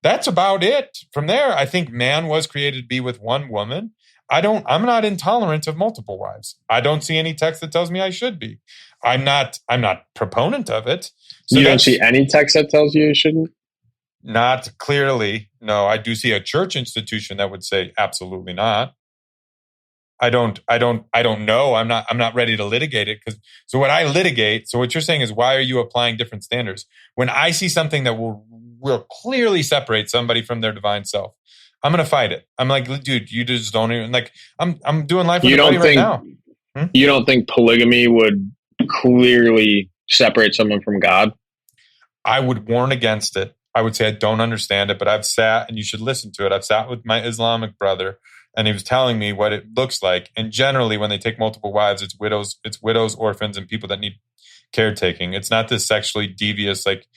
That's about it. From there, I think man was created to be with one woman. I'm not intolerant of multiple wives. I don't see any text that tells me I should be. I'm not proponent of it. So you don't see any text that tells you shouldn't? Not clearly. No, I do see a church institution that would say absolutely not. I don't know. I'm not ready to litigate it, because so what I litigate, so what you're saying is, why are you applying different standards? When I see something that will clearly separate somebody from their divine self, I'm going to fight it. I'm like, dude, you just don't even, like, I'm doing life with somebody right now. You don't think polygamy would clearly separate someone from God? I would warn against it. I would say I don't understand it, but I've sat, and you should listen to it. I've sat with my Islamic brother, and he was telling me what it looks like. And generally, when they take multiple wives, it's widows, orphans, and people that need caretaking. It's not this sexually devious, like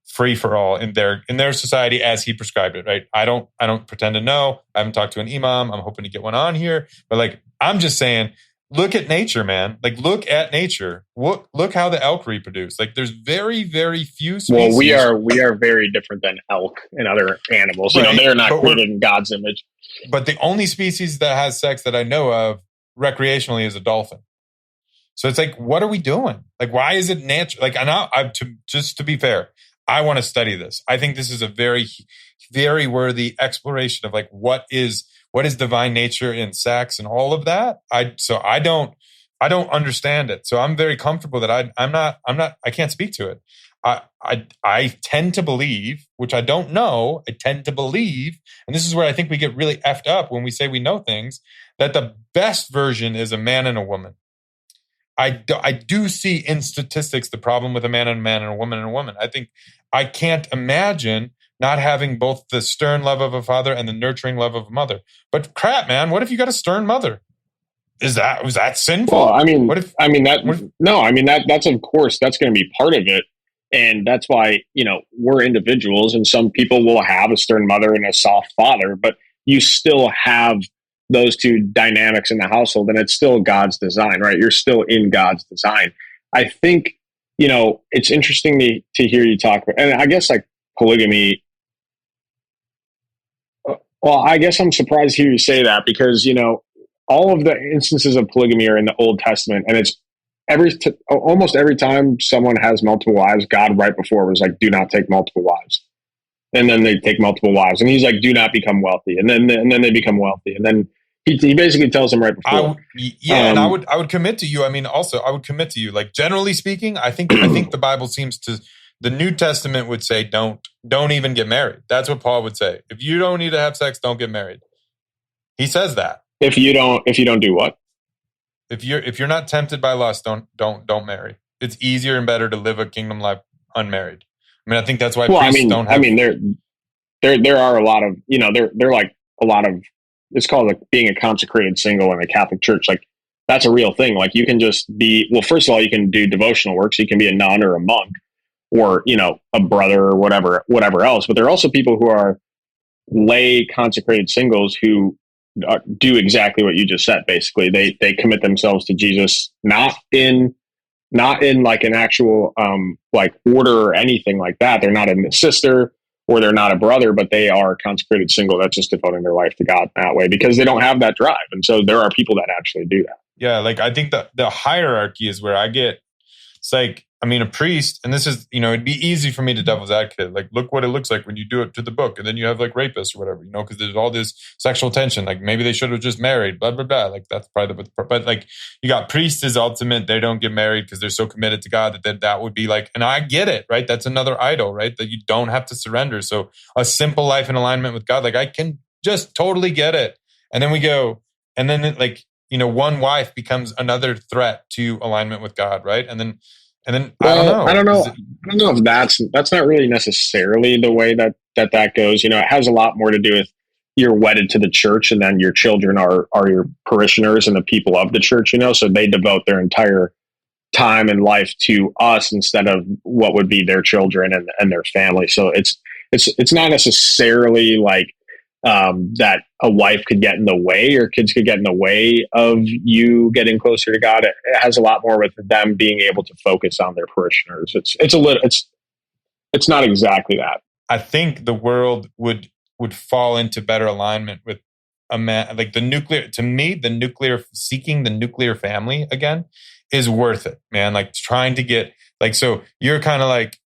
free for all in their society as he prescribed it, right? I don't pretend to know. I haven't talked to an imam. I'm hoping to get one on here, but like I'm just saying, look at nature, man. Like look at nature. Look how the elk reproduce. Like there's very, very few species. Well, we are very different than elk and other animals. Right. They're not created in God's image. But the only species that has sex that I know of recreationally is a dolphin. So it's like, what are we doing? Like, why is it natural? Like, just to be fair, I want to study this. I think this is a very, very worthy exploration of like what is divine nature in sex and all of that. I don't understand it. So I'm very comfortable that I can't speak to it. I tend to believe, which I don't know, I tend to believe, and this is where I think we get really effed up when we say we know things, that the best version is a man and a woman. I do see in statistics the problem with a man and a woman and a woman. I think I can't imagine not having both the stern love of a father and the nurturing love of a mother. But crap, man, what if you got a stern mother? Was that sinful? Well, that's of course that's going to be part of it. And that's why, we're individuals and some people will have a stern mother and a soft father, but you still have those two dynamics in the household and it's still God's design, right? You're still in God's design. I think, it's interesting to hear you talk about, and I guess like polygamy. Well, I guess I'm surprised to hear you say that because, all of the instances of polygamy are in the Old Testament and it's almost every time someone has multiple wives, God right before was like, do not take multiple wives. And then they take multiple wives and he's like, do not become wealthy. And then they become wealthy. And then he basically tells them right before. And I would commit to you. I mean, also I would commit to you, like generally speaking, I think the Bible seems to, the New Testament would say, don't even get married. That's what Paul would say. If you don't need to have sex, don't get married. He says that. If you don't do what? If you're not tempted by lust, don't marry. It's easier and better to live a kingdom life unmarried. I mean, I think that's why priests don't have. I mean, there are a lot of, they're like a lot of, it's called like being a consecrated single in the Catholic Church. Like that's a real thing. Like you can just be, well, first of all, you can do devotional work. So you can be a nun or a monk or, a brother or whatever else. But there are also people who are lay consecrated singles who do exactly what you just said. Basically, they commit themselves to Jesus, not in like an actual like order or anything like that. They're not a sister or they're not a brother, but they are consecrated single. That's just devoting their life to God that way because they don't have that drive. And so there are people that actually do that. Yeah, like I think the hierarchy is where I get. It's like, I mean, a priest, and this is, it'd be easy for me to devil's advocate. Like, look what it looks like when you do it to the book. And then you have like rapists or whatever, because there's all this sexual tension. Like maybe they should have just married, blah, blah, blah. Like that's probably but like you got priests is ultimate. They don't get married because they're so committed to God that would be like, and I get it, right? That's another idol, right? That you don't have to surrender. So a simple life in alignment with God, like I can just totally get it. And then we go, and then like, one wife becomes another threat to alignment with God, right? And then well, I don't know if that's not really necessarily the way that goes. It has a lot more to do with you're wedded to the church, and then your children are your parishioners and the people of the church. So they devote their entire time and life to us instead of what would be their children and their family. So it's not necessarily like that a wife could get in the way or kids could get in the way of you getting closer to God. It has a lot more with them being able to focus on their parishioners. It's not exactly that. I think the world would fall into better alignment with a man, like the nuclear seeking the nuclear family again is worth it, man. Like trying to get like, so you're kind of like,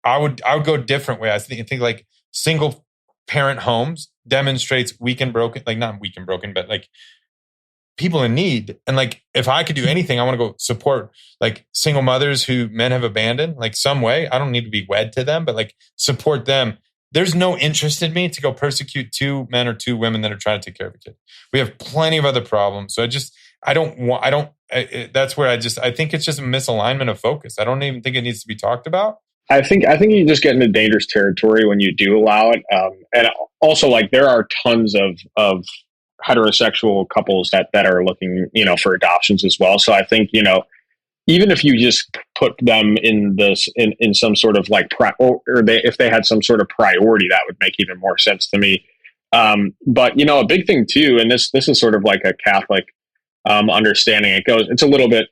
I would go a different way. I think like single parent homes demonstrates weak and broken, like not weak and broken, but like people in need. And like, if I could do anything, I want to go support like single mothers who men have abandoned, like some way. I don't need to be wed to them, but like support them. There's no interest in me to go persecute two men or two women that are trying to take care of a kid. We have plenty of other problems. So that's where I think it's just a misalignment of focus. I don't even think it needs to be talked about. I think you just get into dangerous territory when you do allow it. And also like there are tons of heterosexual couples that are looking, for adoptions as well. So I think, even if you just put them in this in some sort of like if they had some sort of priority, that would make even more sense to me. But a big thing too, and this is sort of like a Catholic understanding. It's a little bit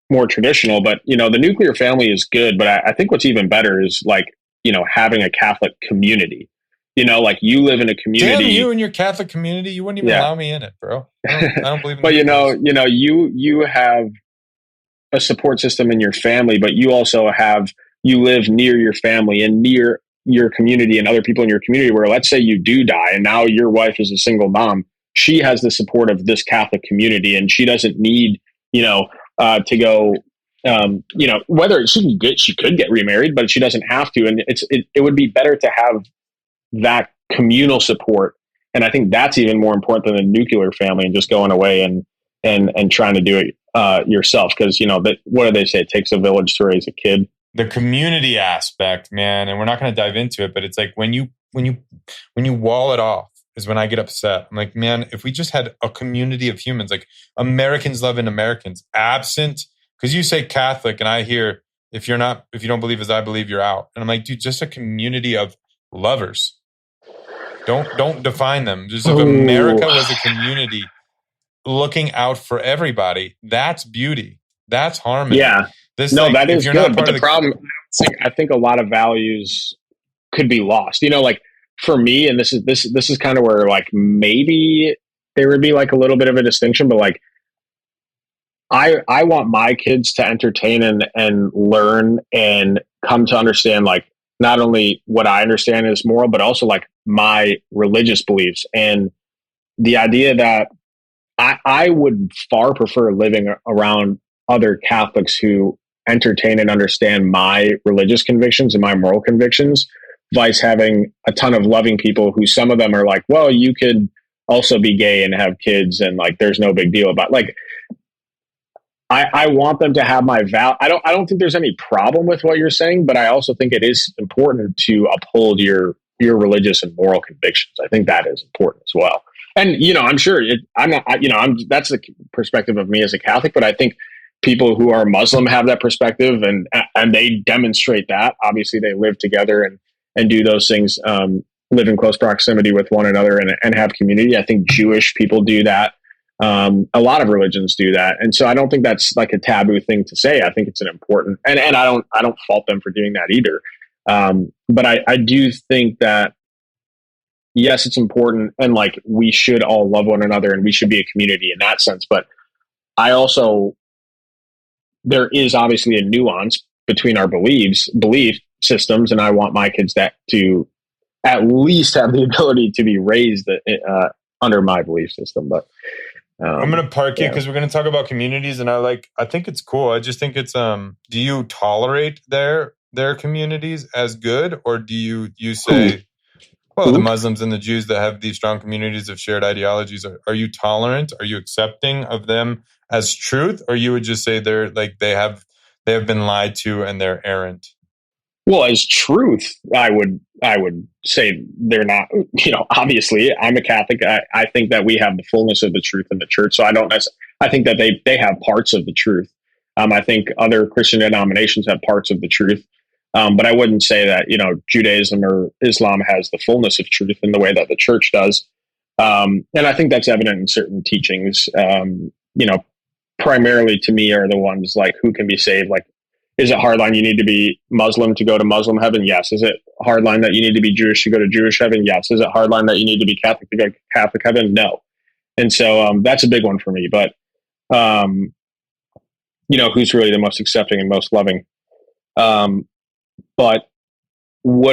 more traditional, but the nuclear family is good. But I think what's even better is like having a Catholic community. Like you live in a community. Damn you and your Catholic community! You wouldn't even allow me in it, bro. I don't believe in but you have a support system in your family, but you also you live near your family and near your community and other people in your community, where let's say you do die and now your wife is a single mom. She has the support of this Catholic community, and she doesn't need, to go, whether she could get remarried, but she doesn't have to. And it would be better to have that communal support. And I think that's even more important than the nuclear family and just going away and trying to do it yourself. Cause what do they say? It takes a village to raise a kid. The community aspect, man. And we're not going to dive into it, but it's like when you wall it off is when I get upset. I'm like, man, if we just had a community of humans, like Americans loving Americans, absent, because you say Catholic and I hear, if you don't believe as I believe, you're out. And I'm like, dude, just a community of lovers. Don't define them. Just if America was a community looking out for everybody, that's beauty. That's harmony. Yeah. That is good. But the problem, I think a lot of values could be lost. Like for me, and this is kind of where like maybe there would be like a little bit of a distinction, but like I want my kids to entertain and learn and come to understand like not only what I understand is moral, but also like my religious beliefs. And the idea that I would far prefer living around other Catholics who entertain and understand my religious convictions and my moral convictions, vice having a ton of loving people who some of them are like, well, you could also be gay and have kids and like there's no big deal about like I want them to have my I don't think there's any problem with what you're saying, but I also think it is important to uphold your religious and moral convictions. I think that is important as well. And I'm sure that's the perspective of me as a Catholic, but I think people who are Muslim have that perspective and they demonstrate that. Obviously they live together and do those things, live in close proximity with one another and have community. I think Jewish people do that. A lot of religions do that. And so I don't think that's like a taboo thing to say. I think it's an important, and I don't fault them for doing that either. But I do think that, yes, it's important. And like, we should all love one another and we should be a community in that sense. But there is obviously a nuance between our belief systems. And I want my kids to at least have the ability to be raised under my belief system. But I'm going to park it because we're going to talk about communities, and I think it's cool. I just think it's do you tolerate their communities as good, or do you say, well, the Muslims and the Jews that have these strong communities of shared ideologies, are you tolerant? Are you accepting of them as truth, or you would just say they're like they have been lied to and they're errant? Well, as truth, I would say they're not, obviously I'm a Catholic. I think that we have the fullness of the truth in the church. So I think that they have parts of the truth. I think other Christian denominations have parts of the truth. But I wouldn't say that, Judaism or Islam has the fullness of truth in the way that the church does. And I think that's evident in certain teachings, primarily to me are the ones like who can be saved. Like, is it hardline you need to be Muslim to go to Muslim heaven? Yes. Is it hardline that you need to be Jewish to go to Jewish heaven? Yes. Is it hardline that you need to be Catholic to go to Catholic heaven? No. And so that's a big one for me. But, who's really the most accepting and most loving? But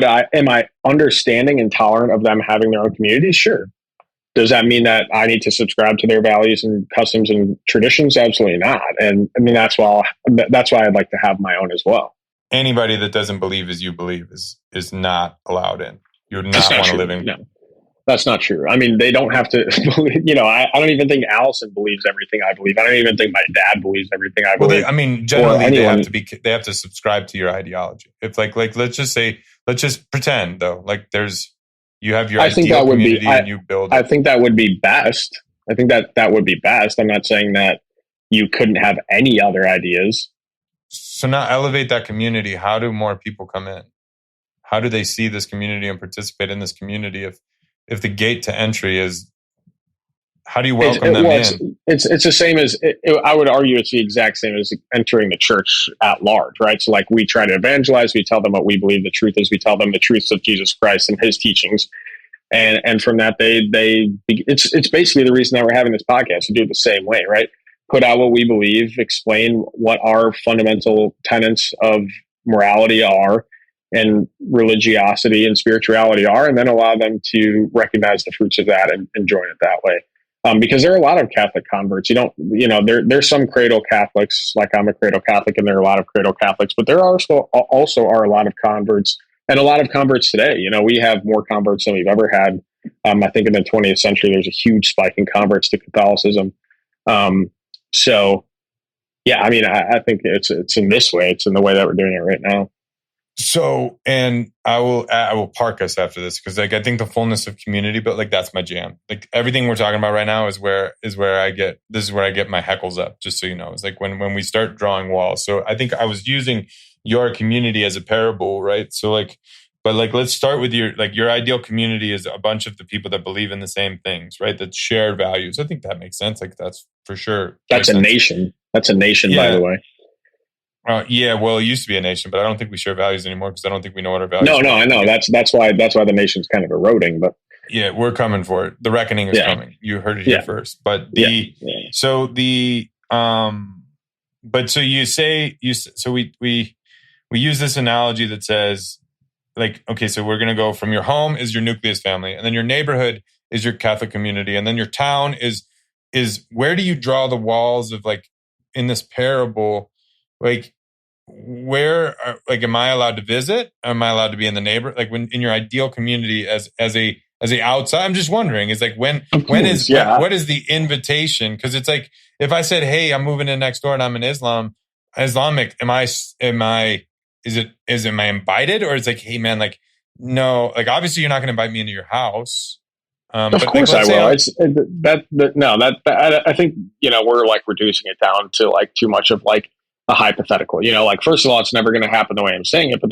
am I understanding and tolerant of them having their own communities? Sure. Does that mean that I need to subscribe to their values and customs and traditions? Absolutely not. And I mean, that's why I'd like to have my own as well. Anybody that doesn't believe as you believe is not allowed in. You would not want to live in. No, that's not true. I mean, they don't have to believe, I don't even think Allison believes everything I believe. I don't even think my dad believes everything I believe. Generally they have to subscribe to your ideology. It's like let's just pretend though, like You have your I think ideal that would be, community and you build I it. think that would be best. I think that would be best. I'm not saying that you couldn't have any other ideas. So now elevate that community. How do more people come in? How do they see this community and participate in this community? If the gate to entry is, how do you welcome them in? It's the same as I would argue. It's the exact same as entering the church at large, right? So, like, we try to evangelize. We tell them what we believe the truth is. We tell them the truths of Jesus Christ and His teachings, and from that, it's basically the reason that we're having this podcast, to do it the same way, right? Put out what we believe, explain what our fundamental tenets of morality are, and religiosity and spirituality are, and then allow them to recognize the fruits of that and join it that way. Because there are a lot of Catholic converts. There's some cradle Catholics, like I'm a cradle Catholic, and there are a lot of cradle Catholics, but there are also are a lot of converts, and a lot of converts today. We have more converts than we've ever had. I think in the 20th century, there's a huge spike in converts to Catholicism. So, yeah, I mean, I think it's in this way. It's in the way that we're doing it right now. So, and I will park us after this, because like I think the fullness of community, but like that's my jam. Like everything we're talking about right now is where I get my heckles up. Just so you know, it's like when we start drawing walls. So I think I was using your community as a parable, right? So like, but like let's start with your ideal community is a bunch of the people that believe in the same things, right? That share values. I think that makes sense. Like that's for sure. That's a nation. That's a nation, yeah. By the way. Yeah, well, it used to be a nation, but I don't think we share values anymore, because I don't think we know what our values are. No, I know. That's why the nation's kind of eroding. But yeah, we're coming for it. The reckoning is coming. You heard it here first. But we use this analogy that says, like, okay, so we're going to go from your home is your nucleus family, and then your neighborhood is your Catholic community, and then your town is where do you draw the walls of, like, in this parable? Like, where, am I allowed to visit? Am I allowed to be in the neighborhood? Like, when in your ideal community as a outside, I'm just wondering, is like what is the invitation? Because it's like, if I said, hey, I'm moving in next door and I'm an Islamic, am I invited? Or it's like, hey man, like, no, like obviously you're not going to invite me into your house. Of course I will. I think, we're like reducing it down to like too much of like a hypothetical, like, first of all, it's never going to happen the way I'm saying it. But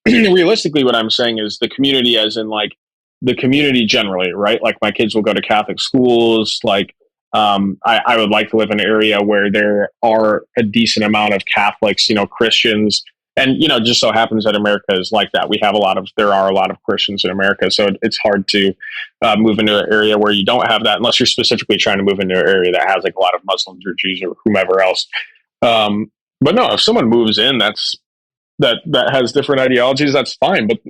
realistically, what I'm saying is the community, as in like the community generally, right? Like, my kids will go to Catholic schools. Like, I would like to live in an area where there are a decent amount of Catholics, Christians. And, just so happens that America is like that. There are a lot of Christians in America. So it's hard to move into an area where you don't have that, unless you're specifically trying to move into an area that has like a lot of Muslims or Jews or whomever else. But no, if someone moves in that has different ideologies, that's fine. But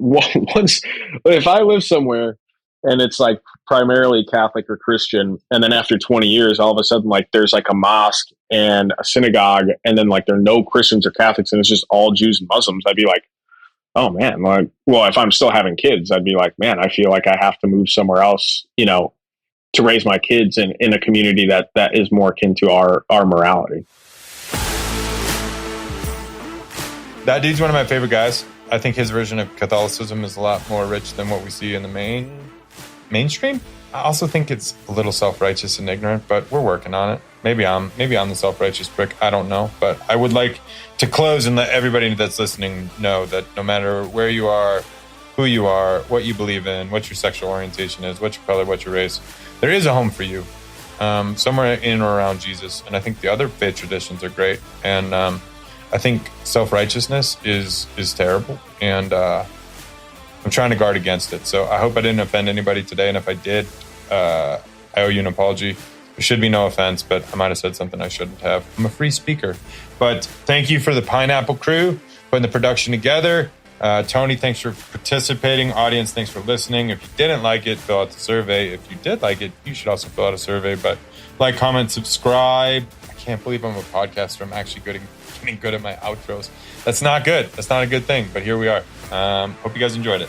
if I live somewhere and it's like primarily Catholic or Christian, and then after 20 years, all of a sudden, like, there's like a mosque and a synagogue, and then like there are no Christians or Catholics, and it's just all Jews and Muslims, I'd be like, oh man, like, well, if I'm still having kids, I'd be like, man, I feel like I have to move somewhere else, to raise my kids in a community that is more akin to our morality. That dude's one of my favorite guys. I think his version of Catholicism is a lot more rich than what we see in the mainstream. I also think it's a little self-righteous and ignorant, but we're working on it. Maybe I'm the self-righteous prick. I don't know. But I would like to close and let everybody that's listening know that no matter where you are, who you are, what you believe in, what your sexual orientation is, what your color, what your race, there is a home for you somewhere in or around Jesus. And I think the other faith traditions are great. And I think self-righteousness is terrible, and I'm trying to guard against it. So I hope I didn't offend anybody today, and if I did, I owe you an apology. There should be no offense, but I might have said something I shouldn't have. I'm a free speaker. But thank you for the Pineapple crew putting the production together. Tony, thanks for participating. Audience, thanks for listening. If you didn't like it, fill out the survey. If you did like it, you should also fill out a survey. But like, comment, subscribe. I can't believe I'm a podcaster. I'm actually getting good at my outros. That's not good. That's not a good thing, but here we are. Hope you guys enjoyed it.